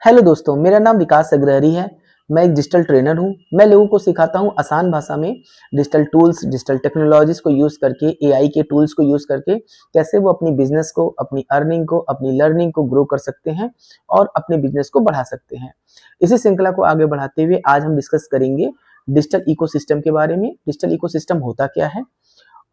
Hello दोस्तों, मेरा नाम विकास अग्रहरी है। मैं एक डिजिटल ट्रेनर हूँ। मैं लोगों को सिखाता हूँ आसान भाषा में डिजिटल टूल्स, डिजिटल टेक्नोलॉजीज को यूज़ करके, एआई के टूल्स को यूज़ करके कैसे वो अपनी बिजनेस को, अपनी अर्निंग को, अपनी लर्निंग को ग्रो कर सकते हैं और अपने बिजनेस को बढ़ा सकते हैं। इसी श्रृंखला को आगे बढ़ाते हुए आज हम डिस्कस करेंगे डिजिटल इकोसिस्टम के बारे में। डिजिटल इकोसिस्टम होता क्या है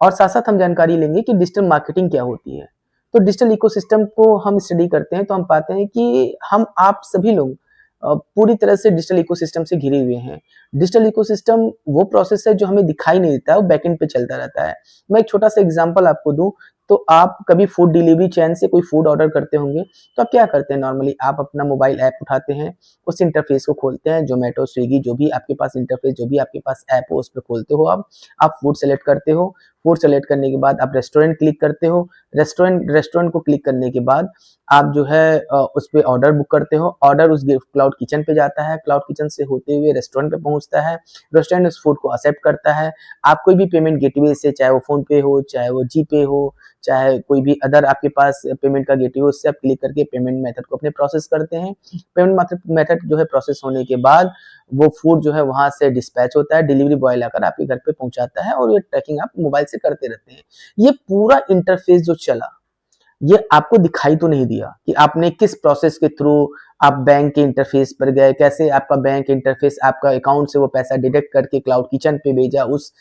और साथ-साथ हम जानकारी लेंगे कि डिजिटल मार्केटिंग क्या होती है। तो डिजिटल इकोसिस्टम को हम स्टडी करते हैं तो हम पाते हैं कि हम आप सभी लोग पूरी तरह से डिजिटल इकोसिस्टम से घिरे हुए हैं। डिजिटल इकोसिस्टम वो प्रोसेस है जो हमें दिखाई नहीं देता है, वो बैकएंड पे चलता रहता है। मैं एक छोटा-सा एग्जांपल आपको दूँ तो आप कभी फूड डिलीवरी चेन से कोई फूड ऑर्डर करते होंगे, तो आप क्या करते हैं नॉर्मली आप अपना मोबाइल ऐप उठाते हैं, उस इंटरफेस को खोलते हैं, ज़ोमैटो, स्विगी जो भी आपके पास इंटरफेस, जो भी आपके पास ऐप हो उस पे खोलते हो आप फूड सेलेक्ट करते हो। फूड सेलेक्ट करने के बाद आप रेस्टोरेंट क्लिक करते हो। रेस्टोरेंट को क्लिक करने के बाद आप जो है उस पे ऑर्डर बुक करते हो। ऑर्डर उस क्लाउड किचन पे जाता है, क्लाउड किचन से होते हुए रेस्टोरेंट पे पहुंचता है। रेस्टोरेंट उस फूड को एक्सेप्ट करता है। आप कोई भी पेमेंट गेटवे से, चाहे वो फोन पे हो, चाहे वो जीपे हो, चाहे कोई भी अदर आपके पास पेमेंट का गेटवे, उससे आप क्लिक करके पेमेंट मेथड को अपने प्रोसेस करते हैं। पेमेंट मेथड जो है प्रोसेस होने के बाद वो फूड जो है वहां से डिस्पैच होता है, डिलीवरी बॉय लाकर आपके घर पे पहुंचाता है और ये ट्रैकिंग आप मोबाइल से करते रहते हैं। ये पूरा इंटरफेस जो चला, ये आपको दिखाई तो नहीं दिया कि आपने किस प्रोसेस के थ्रू आप बैंक के इंटरफेस पर गए, कैसे आपका बैंक इंटरफेस आपका अकाउंट से वो पैसा डिडक्ट करके क्लाउड किचन पे भेजा, उस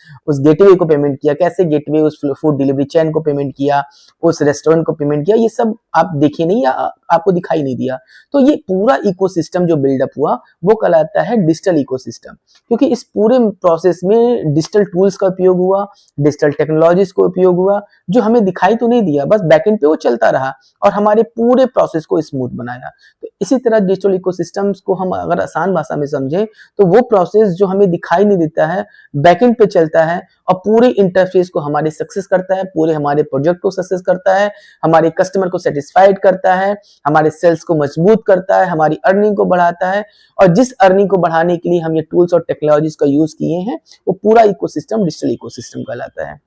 गेटवे को पेमेंट किया, कैसे गेटवे उस फूड डिलीवरी चेन को पेमेंट किया, उस रेस्टोरेंट को पेमेंट किया, ये सब आप देखे नहीं या आपको दिखाई नहीं दिया। तो ये पूरा इकोसिस्टम जो बिल्डअप हुआ वो कहलाता है डिजिटल इकोसिस्टम, क्योंकि इस पूरे प्रोसेस में डिजिटल टूल्स का उपयोग हुआ, डिजिटल टेक्नोलॉजीज का उपयोग हुआ, जो हमें दिखाई तो नहीं दिया, बस बैकएंड पे वो चलता रहा और हमारे पूरे प्रोसेस को स्मूथ बनाया। तो इसी तरह डिजिटल इकोसिस्टम्स को हम अगर आसान भाषा में समझें तो वो प्रोसेस जो हमें दिखाई नहीं देता है, बैकएंड पे चलता है और पूरे इंटरफेस को हमारी सक्सेस करता है, पूरे हमारे प्रोजेक्ट को सक्सेस करता है, हमारे कस्टमर को सेटिस्फाइड करता है, हमारे सेल्स को मजबूत करता है, हमारी अर्निंग को बढ़ाता है। और जिस अर्निंग को बढ़ाने के लिए हम ये टूल्स और टेक्नोलॉजीज का यूज किए हैं वो पूरा इकोसिस्टम डिजिटल इकोसिस्टम कहलाता है।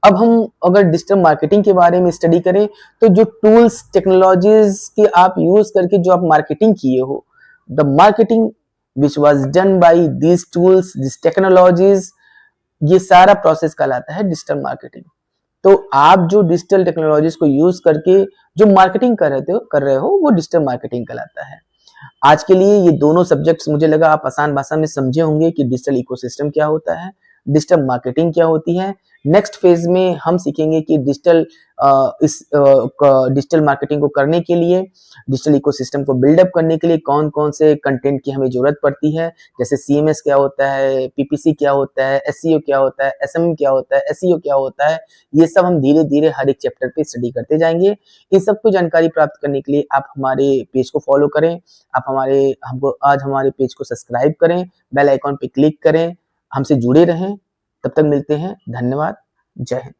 अब हम अगर डिजिटल मार्केटिंग के बारे में स्टडी करें तो जो टूल्स टेक्नोलॉजीज के आप यूज करके जो आप मार्केटिंग किए हो, the marketing which was done by these tools, this technologies, ये सारा प्रोसेस कहलाता है डिजिटल मार्केटिंग। तो आप जो डिजिटल टेक्नोलॉजीज को यूज करके जो मार्केटिंग कर रहे हो वो डिजिटल मार्केटिंग कहलाता है। आज के लिए ये दोनों सब्जेक्ट्स मुझे लगा आप आसान भाषा में समझे होंगे कि डिजिटल इकोसिस्टम क्या होता है, डिजिटल मार्केटिंग क्या होती है। नेक्स्ट फेज में हम सीखेंगे कि डिजिटल मार्केटिंग को करने के लिए, डिजिटल इकोसिस्टम को बिल्डअप करने के लिए कौन कौन से कंटेंट की हमें जरूरत पड़ती है, जैसे सीएमएस क्या होता है, पीपीसी क्या होता है, एसईओ क्या होता है, एसएमएम क्या होता है, एसईओ क्या होता है। ये सब हम धीरे धीरे हर एक चैप्टर पे स्टडी करते जाएंगे। इन सबको जानकारी प्राप्त करने के लिए आप हमारे पेज को फॉलो करें, आप हमारे पेज को सब्सक्राइब करें, बेल आइकॉन पे क्लिक करें, हमसे जुड़े रहें। तब तक मिलते हैं। धन्यवाद। जय हिंद।